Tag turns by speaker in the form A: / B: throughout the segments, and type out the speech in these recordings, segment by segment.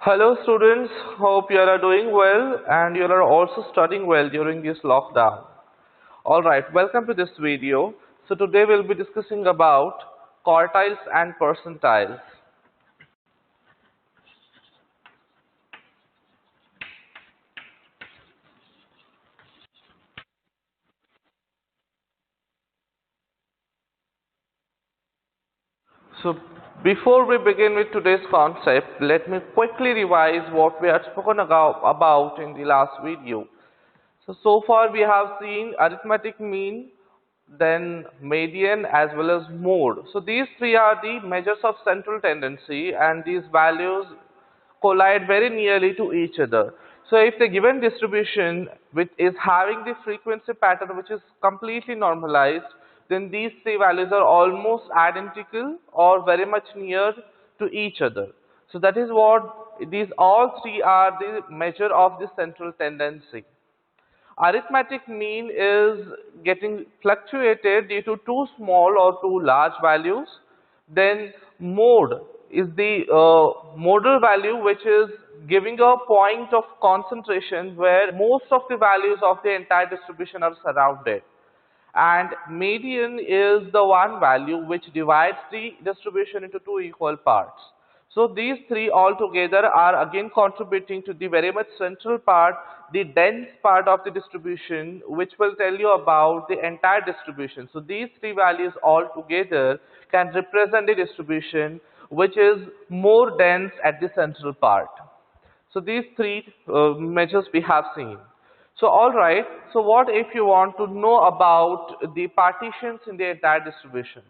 A: Hello students, hope you are doing well and you are also studying well during this lockdown. Alright, welcome to this video. So today we'll be discussing about quartiles and percentiles. So before we begin with today's concept, let me quickly revise what we had spoken about in the last video. So far we have seen arithmetic mean, then median as well as mode. So these three are the measures of central tendency and these values collide very nearly to each other. So if the given distribution which is having the frequency pattern which is completely normalized, then these three values are almost identical or very much near to each other. So that is what these all three are the measure of the central tendency. Arithmetic mean is getting fluctuated due to too small or too large values. Then mode is the modal value which is giving a point of concentration where most of the values of the entire distribution are surrounded. And median is the one value which divides the distribution into two equal parts. So these three altogether are again contributing to the very much central part, the dense part of the distribution, which will tell you about the entire distribution. So these three values altogether can represent the distribution which is more dense at the central part. So these three measures we have seen. So alright, so what if you want to know about the partitions in the entire distribution?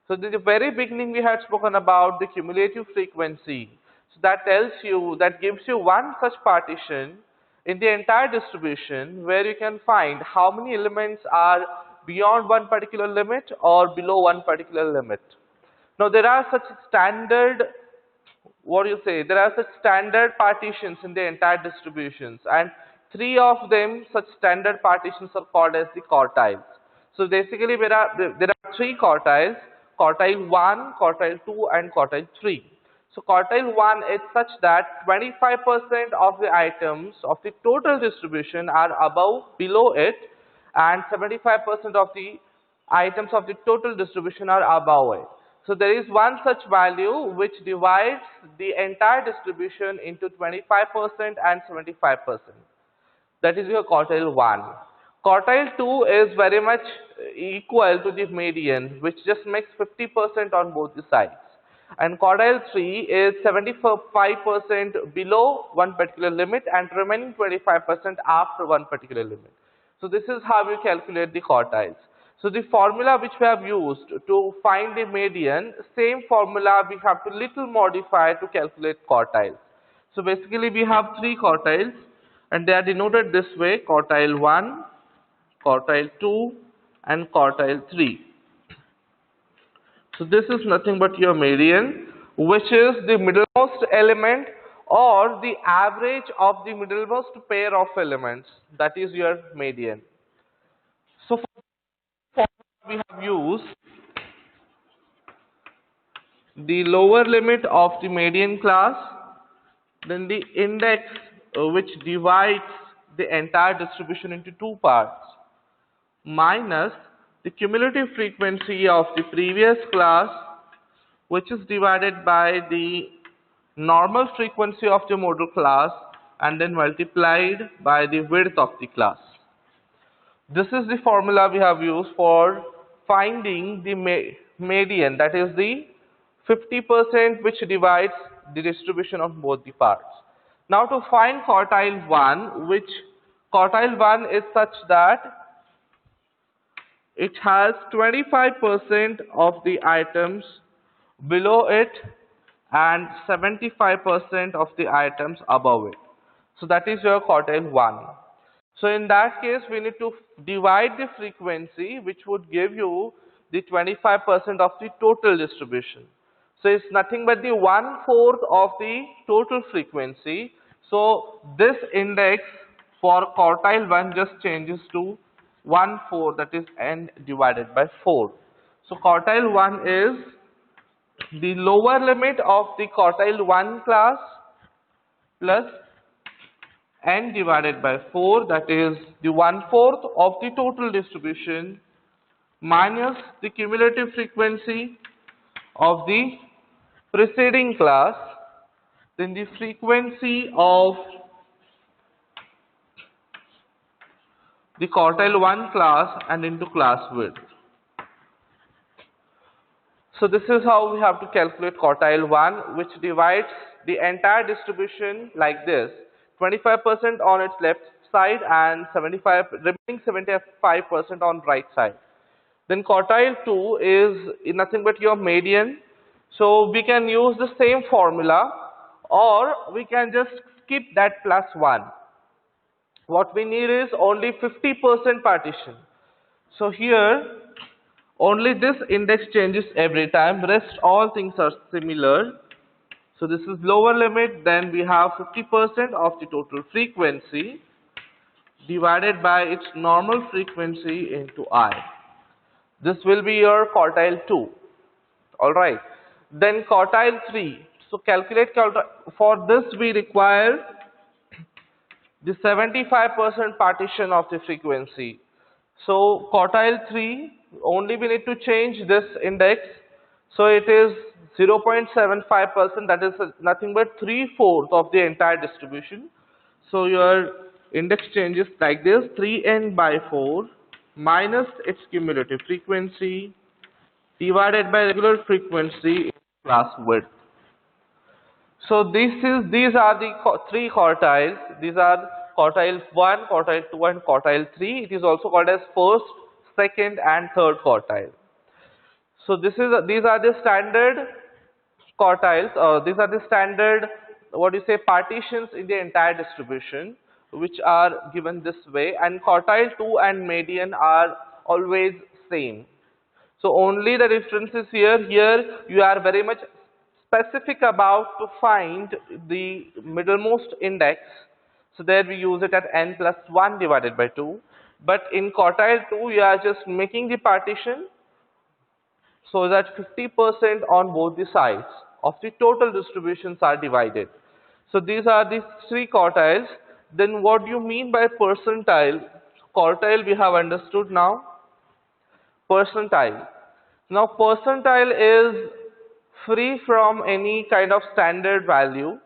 A: So in the very beginning we had spoken about the cumulative frequency. So that tells you, that gives you one such partition in the entire distribution where you can find how many elements are beyond one particular limit or below one particular limit. Now there are such standard, there are such standard partitions in the entire distributions, and three of them such standard partitions are called as the quartiles. So basically there are three quartiles: quartile 1, quartile 2 and quartile 3. So quartile 1 is such that 25% of the items of the total distribution are below it, and 75% of the items of the total distribution are above it. So there is one such value which divides the entire distribution into 25% and 75%. That is your quartile 1. Quartile 2 is very much equal to the median, which just makes 50% on both the sides. And quartile 3 is 75% below one particular limit and remaining 25% after one particular limit. So this is how we calculate the quartiles. So the formula which we have used to find the median, same formula we have to little modify to calculate quartiles. So basically we have three quartiles and they are denoted this way: quartile 1, quartile 2 and quartile 3. So this is nothing but your median, which is the middlemost element or the average of the middlemost pair of elements. That is your median. So for we have used the lower limit of the median class, then the index which divides the entire distribution into two parts, minus the cumulative frequency of the previous class, which is divided by the normal frequency of the modal class and then multiplied by the width of the class. This is the formula we have used for finding the median, that is the 50% which divides the distribution of both the parts. Now to find quartile 1, which quartile 1 is such that it has 25% of the items below it and 75% of the items above it. So that is your quartile 1. So in that case we need to divide the frequency, which would give you the 25% of the total distribution. So it's nothing but the 1/4 of the total frequency. So this index for quartile 1 just changes to 1/4, that is n divided by 4. So quartile 1 is the lower limit of the quartile 1 class plus n divided by 4, that is the 1/4 of the total distribution, minus the cumulative frequency of the preceding class, then the frequency of the quartile 1 class and into class width. So this is how we have to calculate quartile 1, which divides the entire distribution like this: 25% on its left side and remaining 75% on right side. Then quartile 2 is nothing but your median. So we can use the same formula, or we can just skip that plus 1. What we need is only 50% partition. So here only this index changes every time, rest all things are similar. So this is lower limit, then we have 50% of the total frequency divided by its normal frequency into I. This will be your quartile 2. Alright. Then quartile 3. So calculate for this we require the 75% partition of the frequency. So quartile 3, only we need to change this index. So it is 0.75%, that is nothing but 3/4 of the entire distribution. So your index changes like this: 3n by 4 minus its cumulative frequency divided by regular frequency in class width. So these are the three quartiles. These are quartile 1, quartile 2 and quartile 3. It is also called as first, second and third quartile. So these are the standard quartiles, these are the standard, what do you say, partitions in the entire distribution, which are given this way, and quartile 2 and median are always same. So only the difference is here you are very much specific about to find the middlemost index. So there we use it at n plus 1 divided by 2. But in quartile 2 you are just making the partition so that 50% on both the sides of the total distributions are divided. So these are the three quartiles. Then what do you mean by percentile? Quartile we have understood now. Percentile. Now percentile is free from any kind of standard value.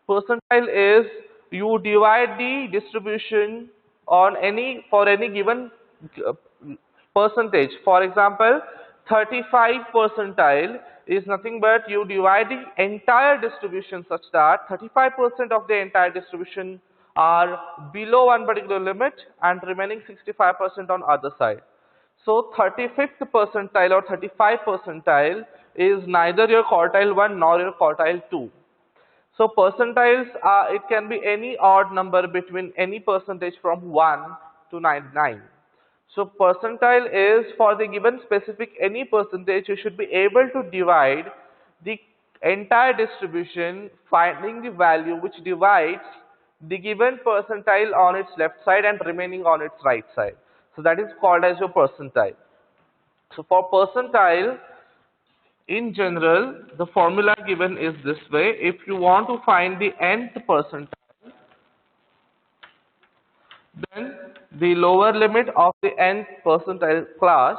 A: Percentile is you divide the distribution on for any given percentage. For example, 35 percentile is nothing but you divide the entire distribution such that 35% of the entire distribution are below one particular limit and remaining 65% on other side. So 35th percentile or 35 percentile is neither your quartile 1 nor your quartile 2. So percentiles it can be any odd number between any percentage from 1 to 99. So percentile is for the given specific any percentage, you should be able to divide the entire distribution, finding the value which divides the given percentile on its left side and remaining on its right side. So that is called as your percentile. So for percentile, in general, the formula given is this way. If you want to find the nth percentile, then the lower limit of the nth percentile class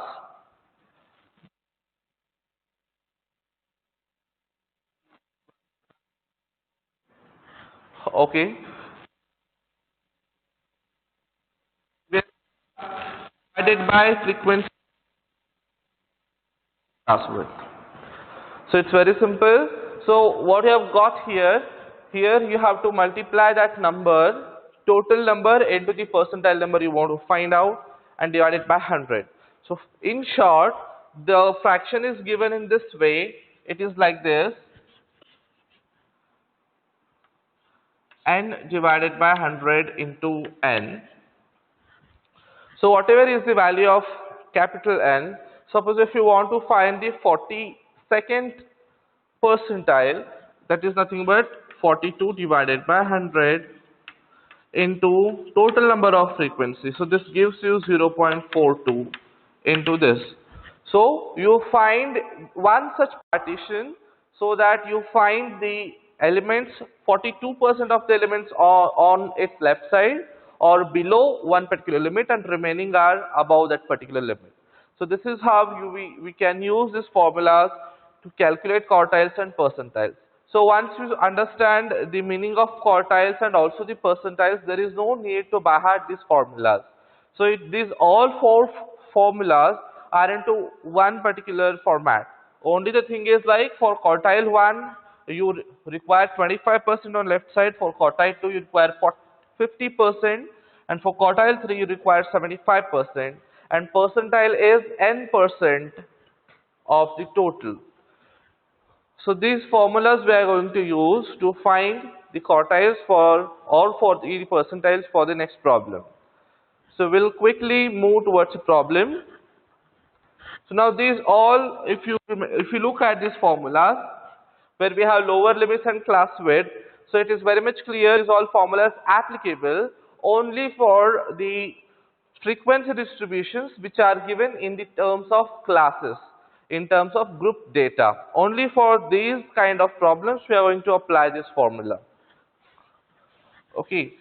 A: divided by frequency class width. So it's very simple. So what you have got here you have to multiply that number, total number, into the percentile number you want to find out and divide it by 100. So in short, the fraction is given in this way. It is like this: n divided by 100 into n. So whatever is the value of capital N, suppose if you want to find the 42nd percentile, that is nothing but 42 divided by 100 into total number of frequency. So this gives you 0.42 into this. So you find one such partition so that you find the elements, 42% of the elements are on its left side or below one particular limit, and remaining are above that particular limit. So this is how we can use these formulas to calculate quartiles and percentiles. So once you understand the meaning of quartiles and also the percentiles, there is no need to by heart these formulas. So these all four formulas are into one particular format. Only the thing is, like for quartile 1, you require 25% on left side, for quartile 2 you require 50%, and for quartile 3 you require 75%, and percentile is n% of the total. So these formulas we are going to use to find the quartiles for or for the percentiles for the next problem. So we'll quickly move towards the problem. So now these all, if you look at these formulas where we have lower limits and class width, so it is very much clear these all formulas applicable only for the frequency distributions which are given in the terms of classes, in terms of group data. Only for these kind of problems we are going to apply this formula. Okay.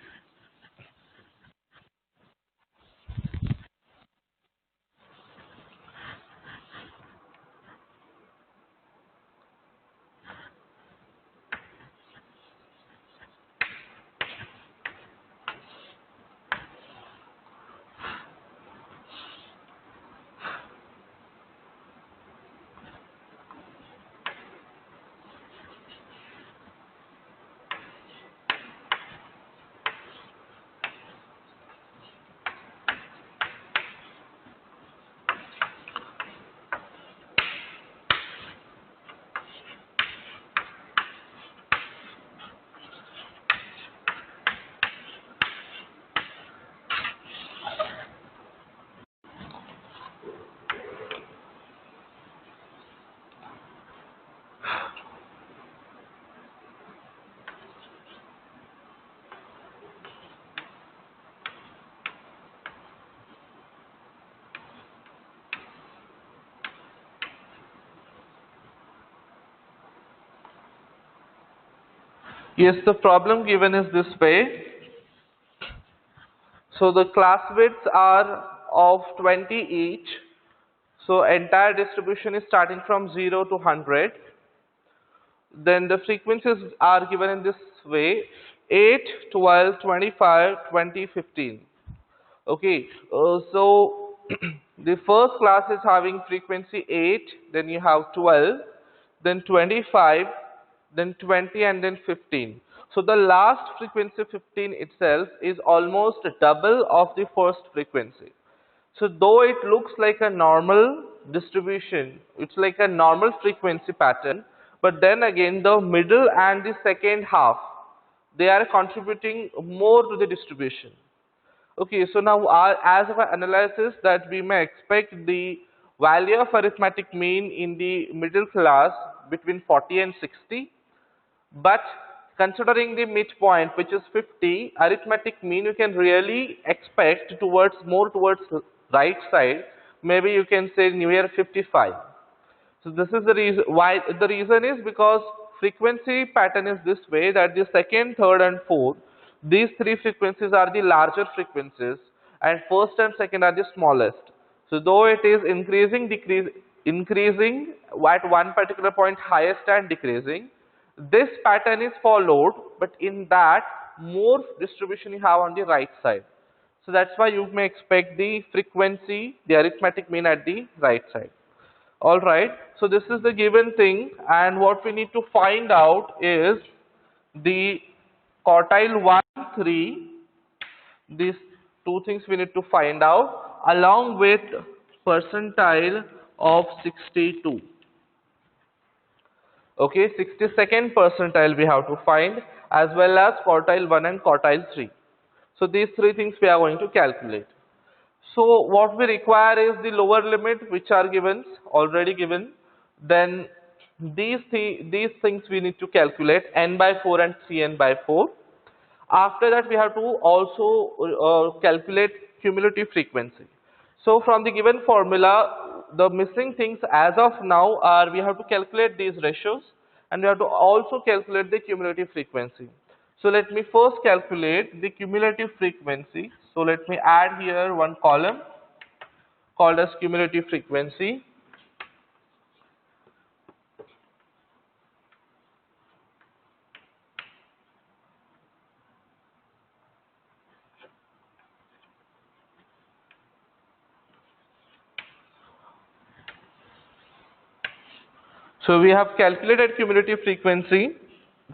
A: Yes, the problem given is this way. So the class widths are of 20 each. So entire distribution is starting from 0 to 100. Then the frequencies are given in this way: 8, 12, 25, 20, 15. Okay, so the first class is having frequency 8, then you have 12, then 25, then 20, and then 15. So the last frequency 15 itself is almost double of the first frequency. So though it looks like a normal distribution, it's like a normal frequency pattern, but then again the middle and the second half, they are contributing more to the distribution. Okay, so now as of an analysis that we may expect the value of arithmetic mean in the middle class between 40 and 60, but considering the midpoint which is 50, arithmetic mean you can really expect towards more towards right side, maybe you can say near 55. So this is the reason why. The reason is because frequency pattern is this way, that the second, third and fourth, these three frequencies are the larger frequencies and first and second are the smallest. So though it is increasing at one particular point highest and decreasing, this pattern is followed, but in that more distribution you have on the right side. So that's why you may expect the frequency, the arithmetic mean at the right side. Alright, so this is the given thing, and what we need to find out is the quartile 1, 3, these two things we need to find out, along with percentile of 62. Okay, 62nd percentile we have to find, as well as quartile 1 and quartile 3. So these three things we are going to calculate. So what we require is the lower limit which are given, already given. Then these things we need to calculate, n by 4 and 3n by 4. After that we have to also calculate cumulative frequency. So from the given formula, the missing things as of now are we have to calculate these ratios, and we have to also calculate the cumulative frequency. So let me first calculate the cumulative frequency. So let me add here one column called as cumulative frequency. So we have calculated cumulative frequency.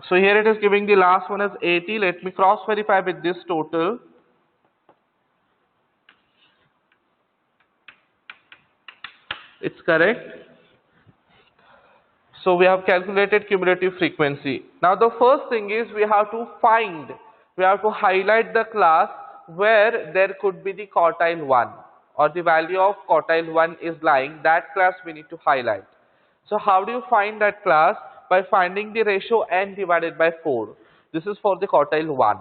A: So here it is giving the last one as 80. Let me cross verify with this total. It's correct. So we have calculated cumulative frequency. Now the first thing is we have to highlight the class where there could be the quartile 1 or the value of quartile 1 is lying. That class we need to highlight. So how do you find that class? By finding the ratio n divided by 4. This is for the quartile 1.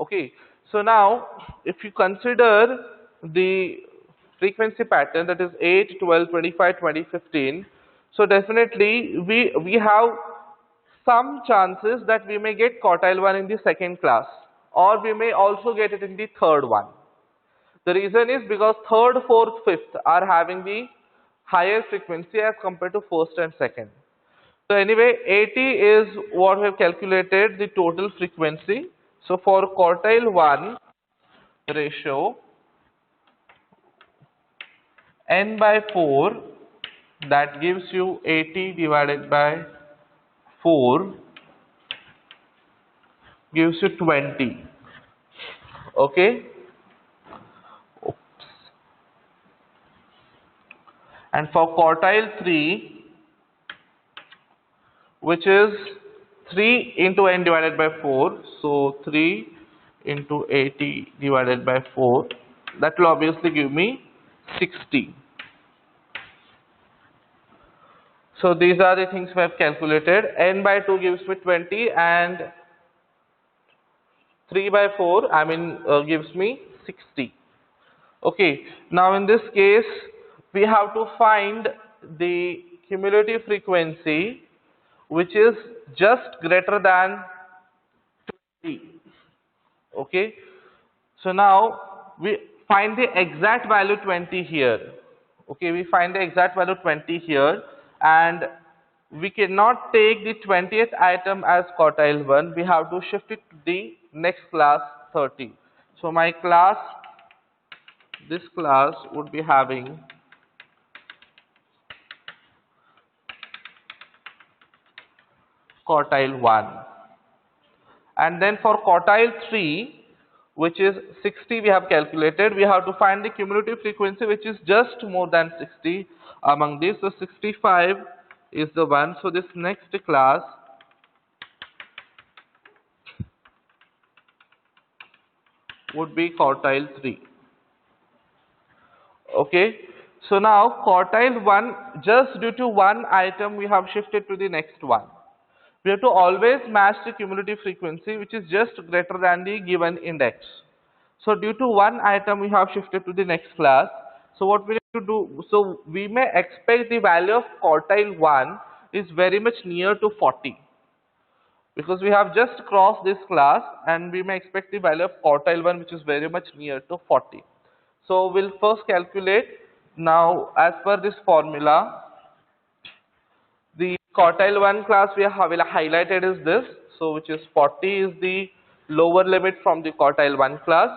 A: Okay. So now if you consider the frequency pattern, that is 8, 12, 25, 20, 15. So definitely we have some chances that we may get quartile 1 in the second class, or we may also get it in the third one. The reason is because third, fourth, fifth are having the higher frequency as compared to first and second. So anyway, 80 is what we have calculated the total frequency. So for quartile 1 ratio n by 4, that gives you 80 divided by 4 gives you 20. Okay. Oops. And for quartile 3, which is 3 into n divided by 4, so 3 into 80 divided by 4, that will obviously give me 60. So these are the things we have calculated. N by 2 gives me 20 and 3 by 4 gives me 60. Okay, now in this case we have to find the cumulative frequency which is just greater than 20. Okay, so now we find the exact value 20 here. Okay, we find the exact value 20 here, and we cannot take the 20th item as quartile 1. We have to shift it to the next class 30. So my class, this class would be having quartile 1. And then for quartile 3, which is 60 we have calculated, we have to find the cumulative frequency which is just more than 60 among these. So 65 is the one. So this next class would be quartile 3. Okay. So now quartile 1, just due to one item we have shifted to the next one. We have to always match the cumulative frequency which is just greater than the given index. So due to one item we have shifted to the next class. So what we need to do, so we may expect the value of quartile 1 is very much near to 40. Because we have just crossed this class and we may expect the value of quartile 1 which is very much near to 40. So we'll first calculate now as per this formula. The quartile 1 class we have highlighted is this, so which is 40 is the lower limit from the quartile 1 class.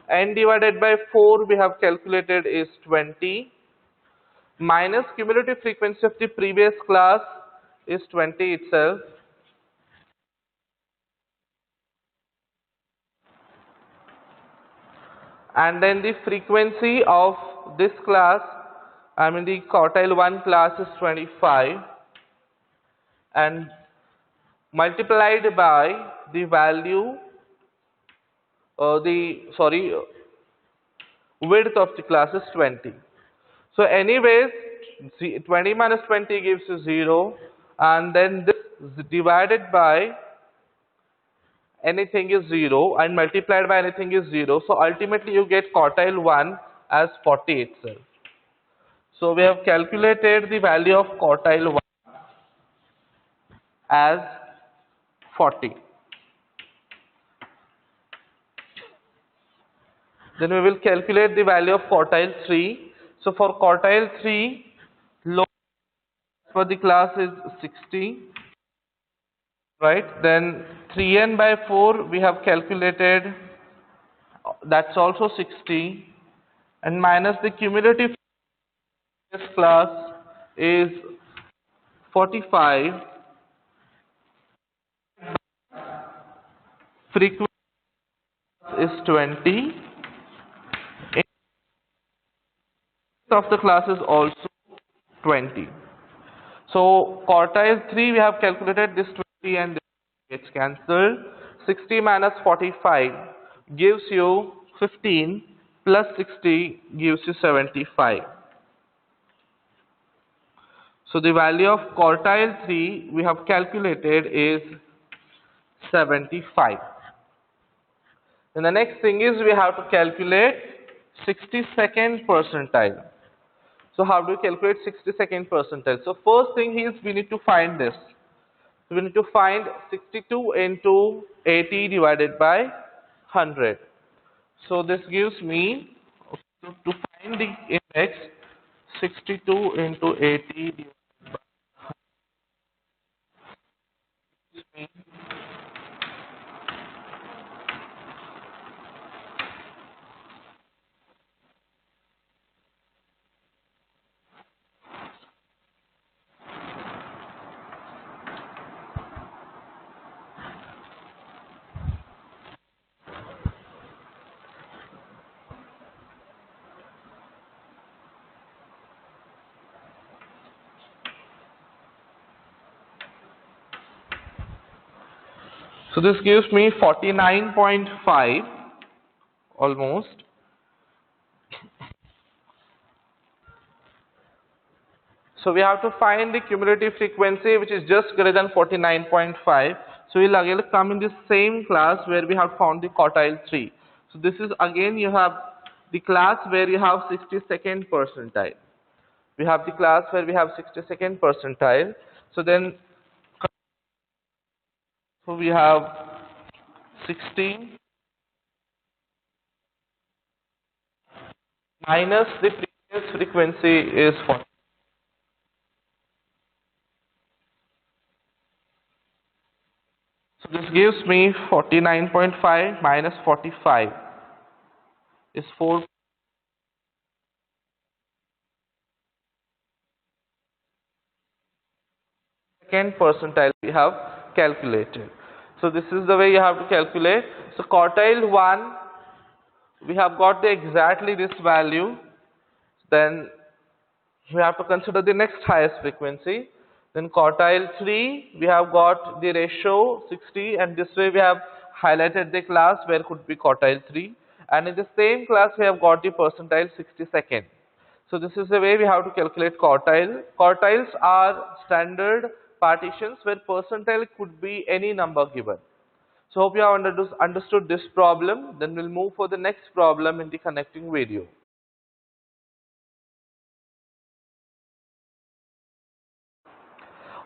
A: N divided by 4 we have calculated is 20 minus cumulative frequency of the previous class is 20 itself. And then the frequency of this class, the quartile 1 class is 25. And multiplied by the value, width of the class is 20. So anyways, 20 minus 20 gives you 0, and then this divided by anything is 0 and multiplied by anything is 0. So ultimately you get quartile 1 as 40 itself. So we have calculated the value of quartile 1 as 40. Then we will calculate the value of quartile 3. So for quartile 3, low for the class is 60, right? Then 3n by 4 we have calculated, that's also 60, and minus the cumulative class is 45, frequency is 20, of the class is also 20. So quartile 3 we have calculated this 20 and this gets cancelled. 60 minus 45 gives you 15, plus 60 gives you 75. So the value of quartile 3 we have calculated is 75. And the next thing is we have to calculate 62nd percentile. So how do we calculate 62nd percentile? So first thing is we need to find this. So we need to find 62 into 80 divided by 100. So this gives me, to find the index, 62 into 80 gives me, so this gives me 49.5 almost. So we have to find the cumulative frequency which is just greater than 49.5. So we'll again come in the same class where we have found the quartile 3. So this is again you have the class where you have 62nd percentile. We have the class where we have 62nd percentile. So then we have 16 minus the previous frequency is 40. So this gives me 49.5 minus 45 is 4. Second percentile we have calculated. So this is the way you have to calculate. So quartile 1 we have got the exactly this value. Then we have to consider the next highest frequency. Then quartile 3 we have got the ratio 60, and this way we have highlighted the class where could be quartile 3, and in the same class we have got the percentile 62nd. So this is the way we have to calculate quartile. Quartiles are standard partitions where percentile could be any number given. So hope you have understood this problem. Then we'll move for the next problem in the connecting video.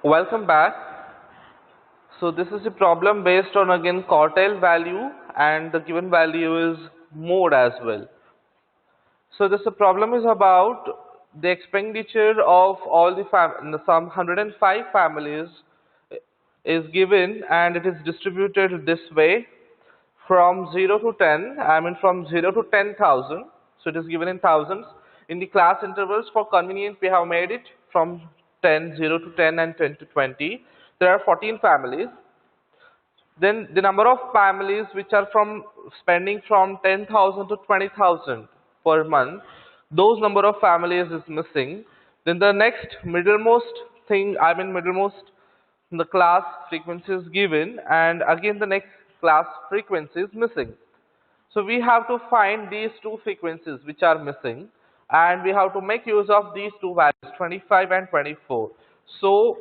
A: Welcome back. So this is a problem based on again quartile value, and the given value is mode as well. So this problem is about the expenditure of all the some 105 families is given, and it is distributed this way from 0 to 10. I mean from 0 to 10,000. So it is given in thousands. In the class intervals for convenience we have made it from 0 to 10 and 10 to 20. There are 14 families. Then the number of families which are from spending from 10,000 to 20,000 per month, those number of families is missing. Then the next middlemost thing, the class frequency is given, and again the next class frequency is missing. So we have to find these two frequencies which are missing, and we have to make use of these two values 25 and 24. So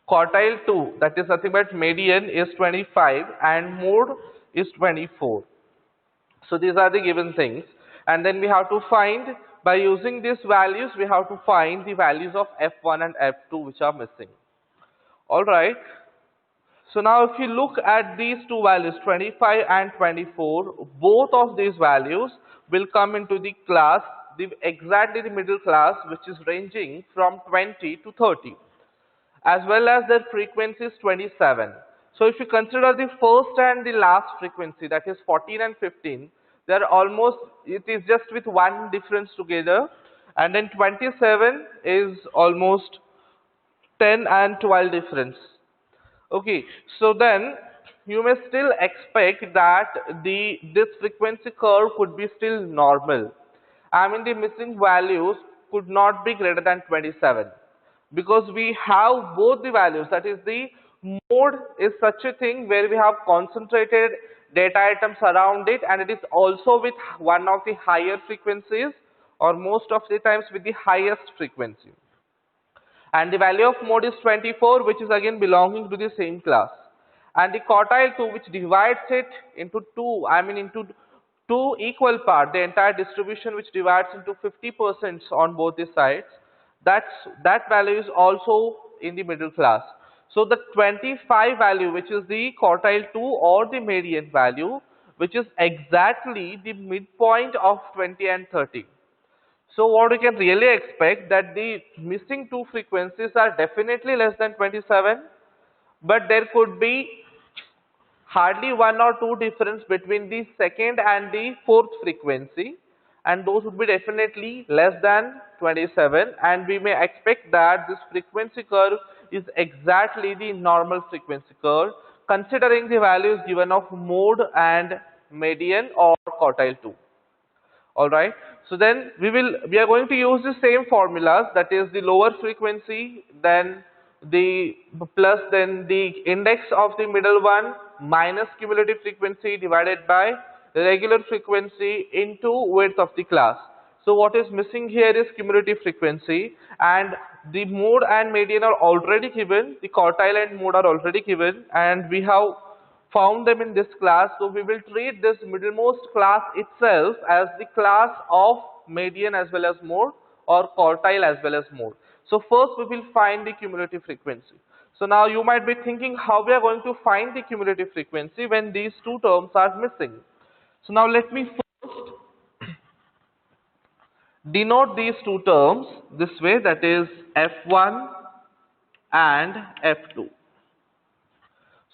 A: quartile 2, that is nothing but median, is 25 and mode is 24. So these are the given things, and then we have to find, by using these values we have to find the values of F1 and F2 which are missing. Alright, so now if you look at these two values 25 and 24, both of these values will come into the class, exactly the middle class, which is ranging from 20 to 30, as well as their frequency is 27. So if you consider the first and the last frequency, that is 14 and 15, they are almost, it is just with one difference together, and then 27 is almost 10 and 12 difference. Okay, so then you may still expect that this frequency curve could be still normal. I mean the missing values could not be greater than 27, because we have both the values, that is the mode is such a thing where we have concentrated data items around it, and it is also with one of the higher frequencies, or most of the times with the highest frequency, and the value of mode is 24, which is again belonging to the same class, and the quartile 2, which divides it into into two equal parts, the entire distribution which divides into 50% on both the sides, that value is also in the middle class. So the 25 value, which is the quartile 2 or the median value, which is exactly the midpoint of 20 and 30. So what we can really expect, that the missing two frequencies are definitely less than 27, but there could be hardly one or two difference between the second and the fourth frequency, and those would be definitely less than 27, and we may expect that this frequency curve is exactly the normal frequency curve considering the values given of mode and median or quartile 2. Alright, so then we are going to use the same formulas, that is the lower frequency, then the plus, then the index of the middle one minus cumulative frequency divided by the regular frequency into width of the class. So what is missing here is cumulative frequency, and the mode and median are already given, the quartile and mode are already given, and we have found them in this class. So we will treat this middlemost class itself as the class of median as well as mode, or quartile as well as mode. So first we will find the cumulative frequency. So now you might be thinking how we are going to find the cumulative frequency when these two terms are missing. So now let me first denote these two terms this way, that is F1 and F2.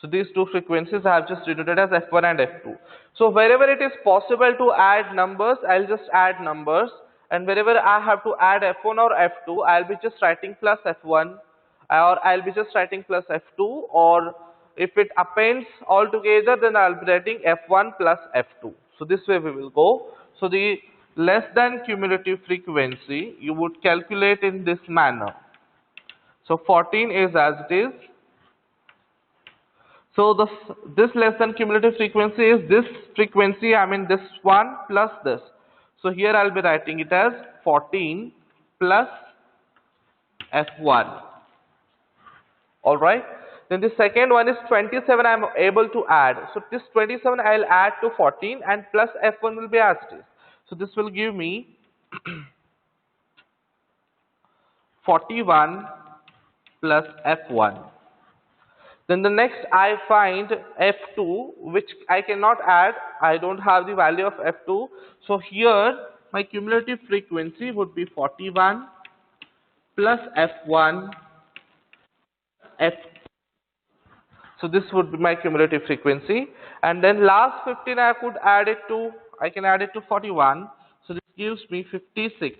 A: So these two frequencies I have just denoted as F1 and F2. So wherever it is possible to add numbers, I'll just add numbers, and wherever I have to add F1 or F2, I'll be just writing plus F1, or I'll be just writing plus F2, or if it appends all together, then I'll be writing F1 plus F2. So this way we will go. So the less than cumulative frequency you would calculate in this manner. So 14 is as it is. So this less than cumulative frequency is this frequency, this one plus this. So here I'll be writing it as 14 plus F1. Alright. Then the second one is 27 I'm able to add. So this 27 I'll add to 14, and plus F1 will be as it is. So this will give me 41 plus F1. Then the next I find F2, which I cannot add, I don't have the value of F2. So here my cumulative frequency would be 41 plus F1 F2. So this would be my cumulative frequency, and then last 15 I can add it to 41. So this gives me 56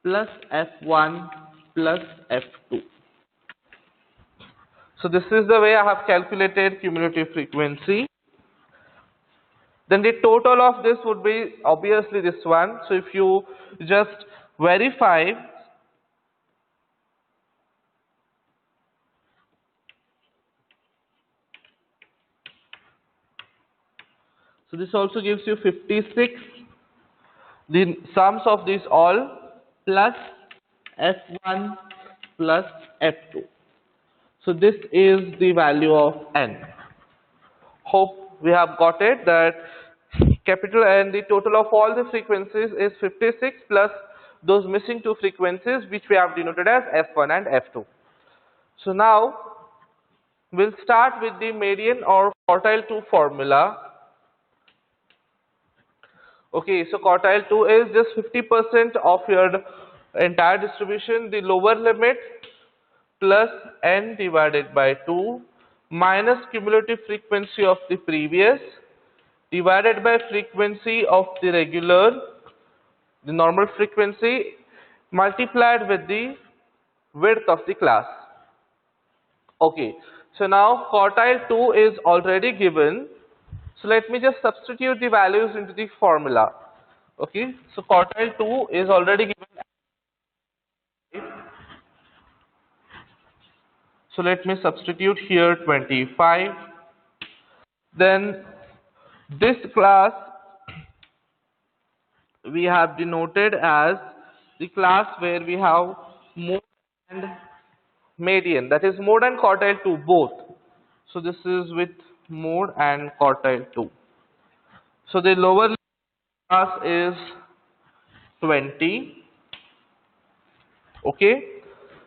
A: plus F1 plus F2. So this is the way I have calculated cumulative frequency. Then the total of this would be obviously this one. So if you just verify, so this also gives you 56, the sums of these all plus F1 plus F2. So this is the value of N. Hope we have got it, that capital N, the total of all the frequencies is 56 plus those missing two frequencies which we have denoted as F1 and F2. So now we'll start with the median or quartile 2 formula. Okay, so quartile 2 is just 50% of your entire distribution, the lower limit plus n divided by 2 minus cumulative frequency of the previous divided by frequency of the regular, the normal frequency, multiplied with the width of the class. Okay, so now quartile 2 is already given. So let me just substitute the values into the formula. Okay, so quartile 2 is already given. So let me substitute here 25. Then this class we have denoted as the class where we have mode and median, that is mode and quartile 2 both. So this is with mode and quartile 2. So the lower class is 20. Okay,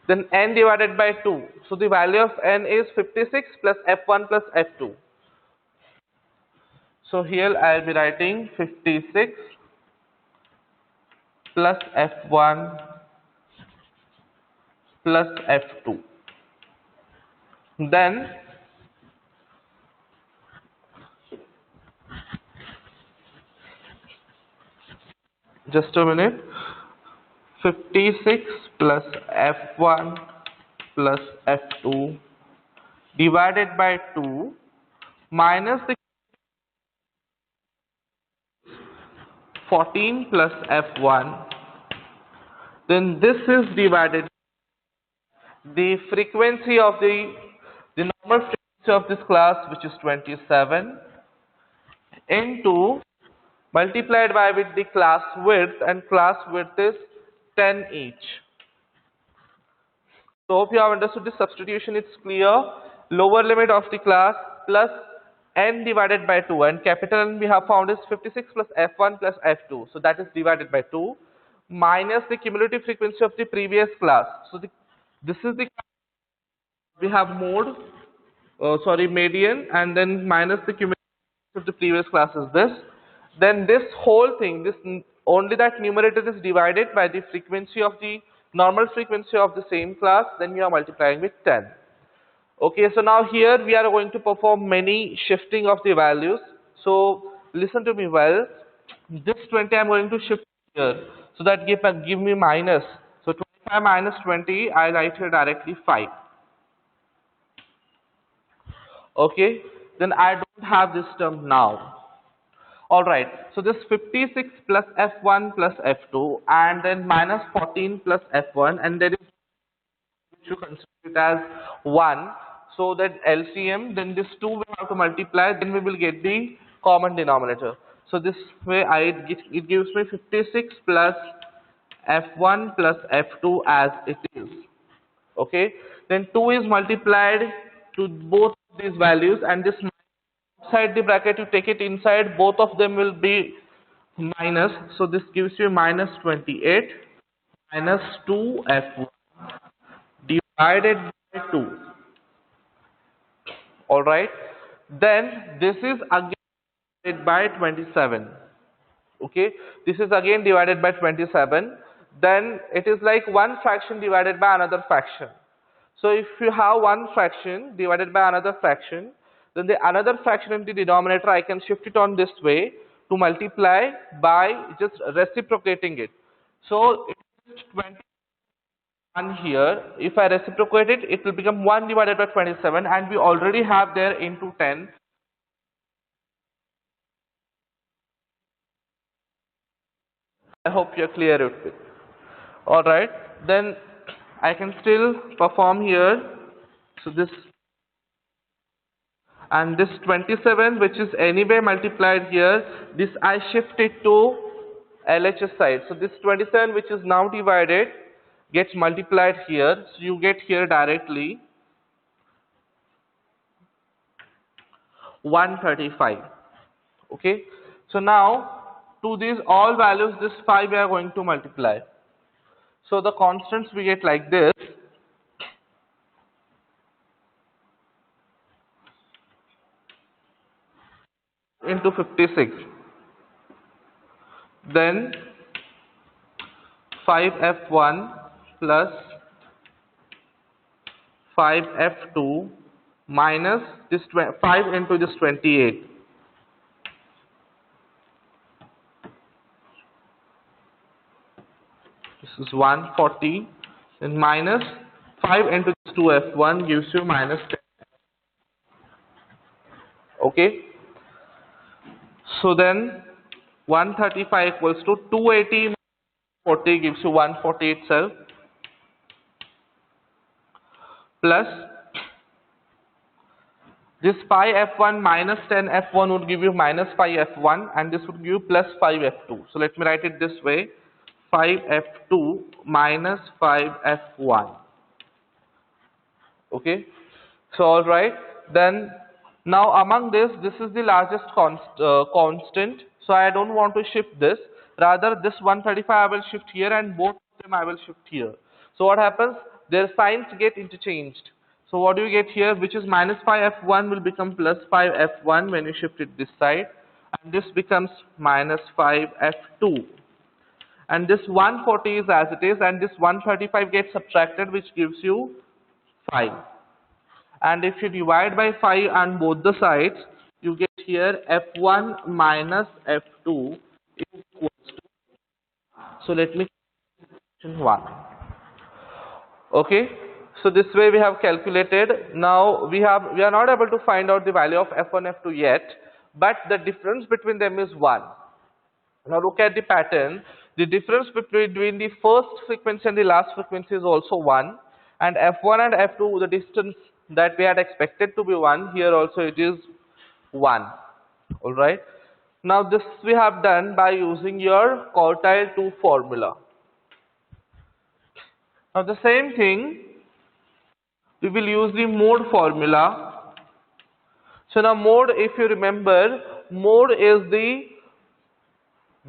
A: then n divided by 2. So the value of n is 56 plus f1 plus f2. So here I will be writing 56 plus f1 plus f2. Then just a minute, 56 plus f1 plus f2 divided by 2 minus the 14 plus f1, then this is divided the frequency of the normal frequency of this class, which is 27, into multiplied by with the class width, and class width is 10 each. So hope you have understood this substitution. It's clear. Lower limit of the class plus n divided by 2, and capital N we have found is 56 plus f1 plus f2. So that is divided by 2 minus the cumulative frequency of the previous class. So this is the we have mode, median, and then minus the cumulative of the previous class is this. Then this whole thing, only that numerator is divided by the frequency of the normal frequency of the same class, then we are multiplying with 10. Okay, so now here we are going to perform many shifting of the values. So listen to me well. This 20 I am going to shift here. So that give me minus. So 25 minus 20, I write here directly 5. Okay, then I don't have this term now. Alright, so this 56 plus f1 plus f2 and then minus 14 plus f1, and there is to consider it as 1. So that LCM, then this 2 we have to multiply, then we will get the common denominator. So this way it gives me 56 plus f1 plus f2 as it is. Okay, then 2 is multiplied to both these values, and this inside the bracket you take it inside, both of them will be minus. So this gives you minus 28 minus 2 f1 divided by 2. Alright, then this is again divided by 27. Okay, this is again divided by 27. Then it is like one fraction divided by another fraction. So if you have one fraction divided by another fraction, then the another fraction in the denominator I can shift it on this way to multiply by just reciprocating it. So it is 21 here. If I reciprocate it, it will become 1 divided by 27, and we already have there into 10. I hope you are clear with it. Alright, then I can still perform here. So this and this 27, which is anyway multiplied here, this I shift it to LHS side. So this 27, which is now divided, gets multiplied here. So you get here directly 135. Okay, so now to these all values, this 5 we are going to multiply. So the constants we get like this into 56. Then 5f1 plus 5f2 minus this 5 into this 28. This is 140. Then minus 5 into this 2f1 gives you minus 10. Okay. So then 135 equals to 280 40 gives you 140 itself, plus this pi f1 minus 10 f1 would give you minus pi f1, and this would give you plus 5 f2. So let me write it this way: 5 f2 minus 5 f1. Okay. So all right, then now among this is the largest constant. So I don't want to shift this. Rather, this 135 I will shift here, and both of them I will shift here. So what happens? Their signs get interchanged. So what do you get here? Which is minus 5 f1 will become plus 5 f1 when you shift it this side, and this becomes minus 5 f2. And this 140 is as it is, and this 135 gets subtracted, which gives you 5. And if you divide by 5 on both the sides, you get here f1 minus f2 is equals to, so let me mention 1. Okay, so this way we have calculated. Now we are not able to find out the value of f1 f2 yet, but the difference between them is 1. Now look at the pattern. The difference between the first frequency and the last frequency is also 1, and f1 and f2, the distance that we had expected to be 1, here also it is 1. Alright. Now this we have done by using your quartile 2 formula. Now the same thing, we will use the mode formula. So now mode, if you remember, mode is the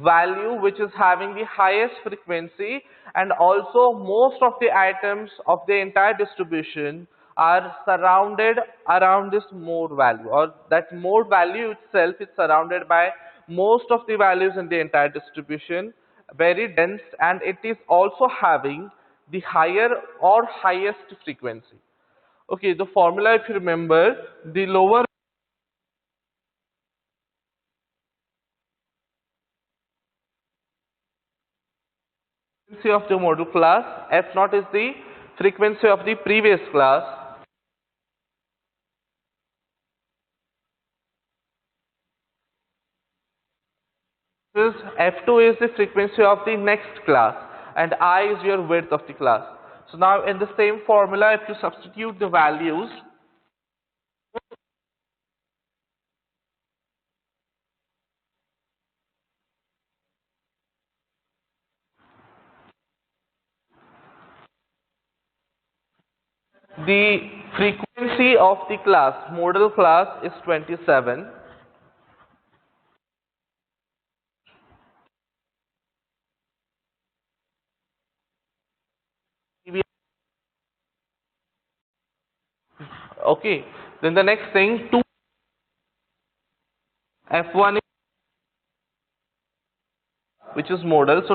A: value which is having the highest frequency, and also most of the items of the entire distribution are surrounded around this mode value, or that mode value itself is surrounded by most of the values in the entire distribution, very dense, and it is also having the higher or highest frequency. Okay, the formula, if you remember, the lower frequency of the module class, f naught is the frequency of the previous class, is f2 is the frequency of the next class, and I is your width of the class. So now in the same formula, if you substitute the values, the frequency of the class, model class, is 27. Okay, then the next thing, 2 f1 is, which is model, so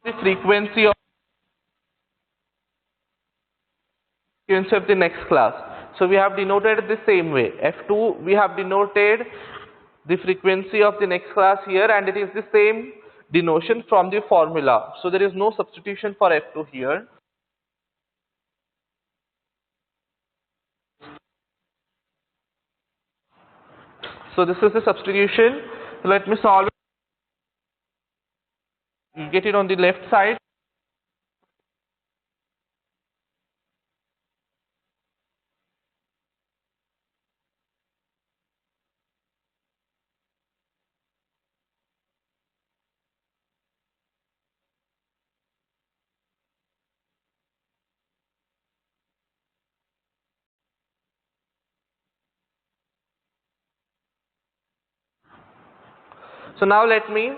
A: the frequency of the next class. So we have denoted it the same way. F2, we have denoted the frequency of the next class here, and it is the same denotion from the formula. So there is no substitution for F2 here. So this is the substitution. So let me solve it. You get it on the left side. So now let me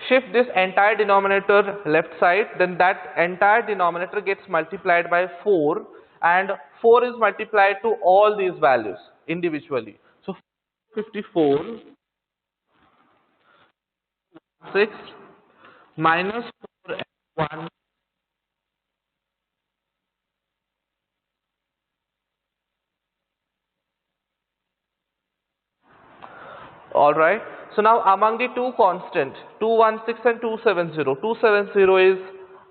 A: shift this entire denominator left side, then that entire denominator gets multiplied by 4 and 4 is multiplied to all these values individually. So 54, 6 minus 4f1. Alright. So now among the two constant 216 and 270, 270 is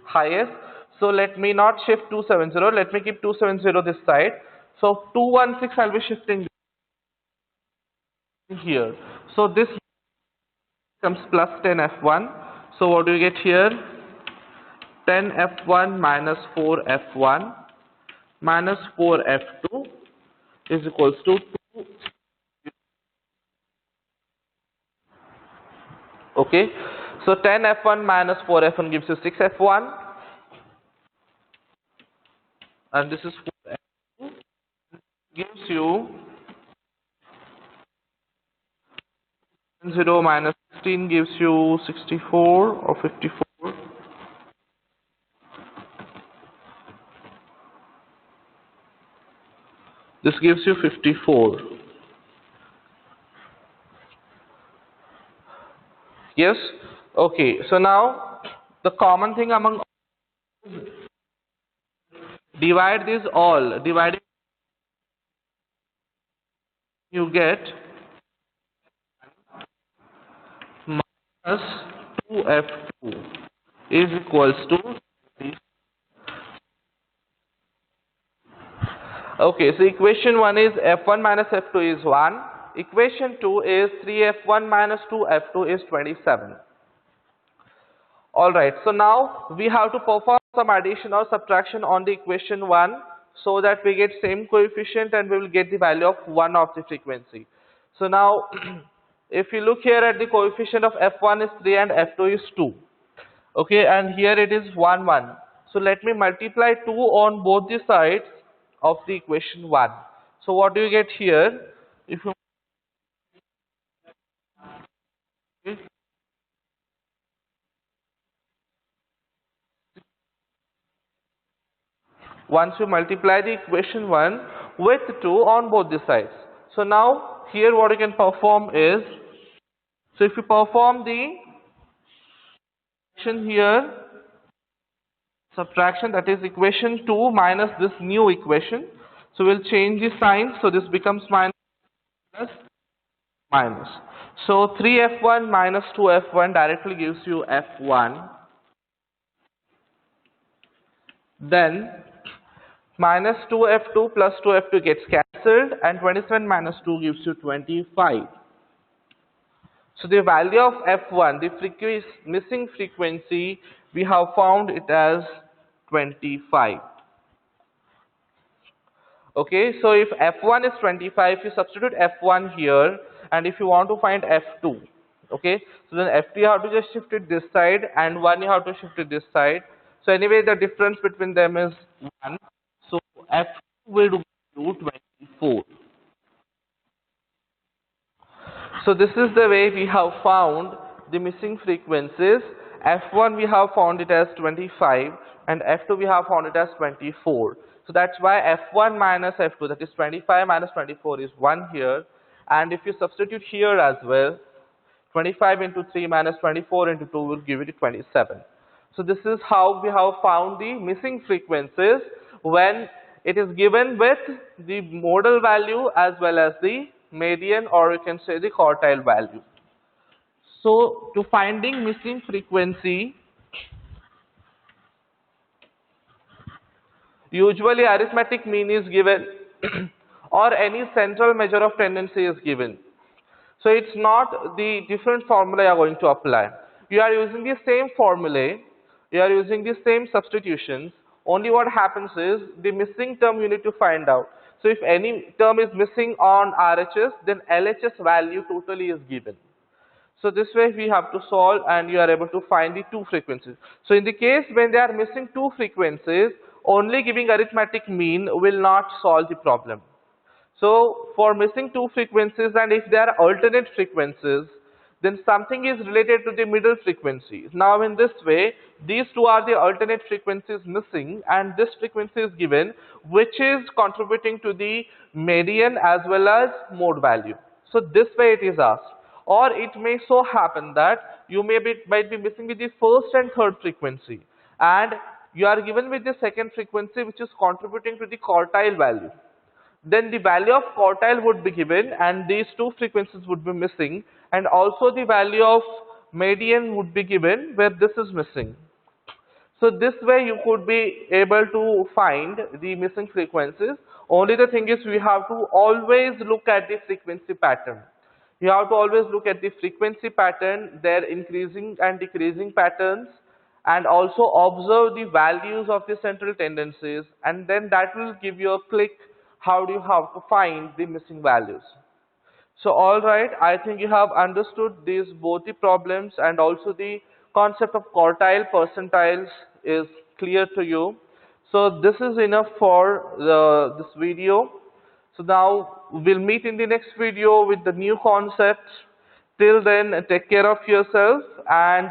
A: highest. So let me not shift 270, let me keep 270 this side. So 216 I'll be shifting here. So this becomes plus 10f1. So what do you get here? 10f1 minus 4f1 minus 4f2 is equals to 2. Okay, so 10f1 minus 4f1 gives you 6f1 and this is 4f2 gives you 0 minus 16 gives you 64 or 54. This gives you 54. Yes? Okay, so now the common thing among divide these all, dividing you get minus 2f2 is equals to 30. Okay, so equation 1 is f1 minus f2 is 1. Equation 2 is 3f1 minus 2f2 is 27. Alright, so now we have to perform some addition or subtraction on the equation 1 so that we get same coefficient and we will get the value of 1 of the frequency. So now if you look here at the coefficient of f1 is 3 and f2 is 2. Okay, and here it is 1 1. So let me multiply 2 on both the sides of the equation 1. So what do you get here? If you once you multiply the equation 1 with 2 on both the sides. So now here what you can perform is, so if you perform the action here, subtraction, that is equation 2 minus this new equation. So we'll change the sign, so this becomes minus plus minus. So 3f1 minus 2f1 directly gives you f1. Then minus 2f2 plus 2f2 gets cancelled and 27 minus 2 gives you 25. So the value of f1, the missing frequency, we have found it as 25. Okay, so if f1 is 25, you substitute f1 here, and if you want to find f2, okay, so then f2 you have to just shift it this side and 1 you have to shift it this side. So anyway the difference between them is 1. So f2 will give you 24. So this is the way we have found the missing frequencies. F1 we have found it as 25 and F2 we have found it as 24. So that's why F1 minus F2, that is 25 minus 24 is 1 here. And if you substitute here as well, 25 into 3 minus 24 into 2 will give you 27. So this is how we have found the missing frequencies when it is given with the modal value as well as the median, or you can say the quartile value. So to finding missing frequency, usually arithmetic mean is given or any central measure of tendency is given. So it's not the different formula you are going to apply. You are using the same formulae, you are using the same substitutions, only what happens is the missing term you need to find out. So if any term is missing on RHS, then LHS value totally is given. So this way we have to solve and you are able to find the two frequencies. So in the case when they are missing two frequencies, only giving arithmetic mean will not solve the problem. So for missing two frequencies and if they are alternate frequencies, then something is related to the middle frequency. Now in this way, these two are the alternate frequencies missing, and this frequency is given, which is contributing to the median as well as mode value. So this way it is asked. Or it may so happen that you might be missing with the first and third frequency, and you are given with the second frequency which is contributing to the quartile value. Then the value of quartile would be given, and these two frequencies would be missing, and also the value of median would be given where this is missing. So this way you could be able to find the missing frequencies. Only the thing is we have to always look at the frequency pattern. You have to always look at the frequency pattern, their increasing and decreasing patterns, and also observe the values of the central tendencies, and then that will give you a click how do you have to find the missing values. So alright, I think you have understood these both the problems, and also the concept of quartile percentiles is clear to you. So this is enough for this video. So now we'll meet in the next video with the new concepts. Till then, take care of yourself, and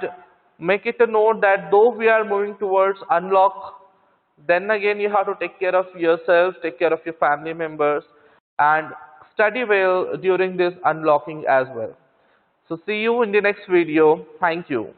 A: make it a note that though we are moving towards unlock, then again you have to take care of yourself, take care of your family members, and study well during this unlocking as well. So see you in the next video. Thank you.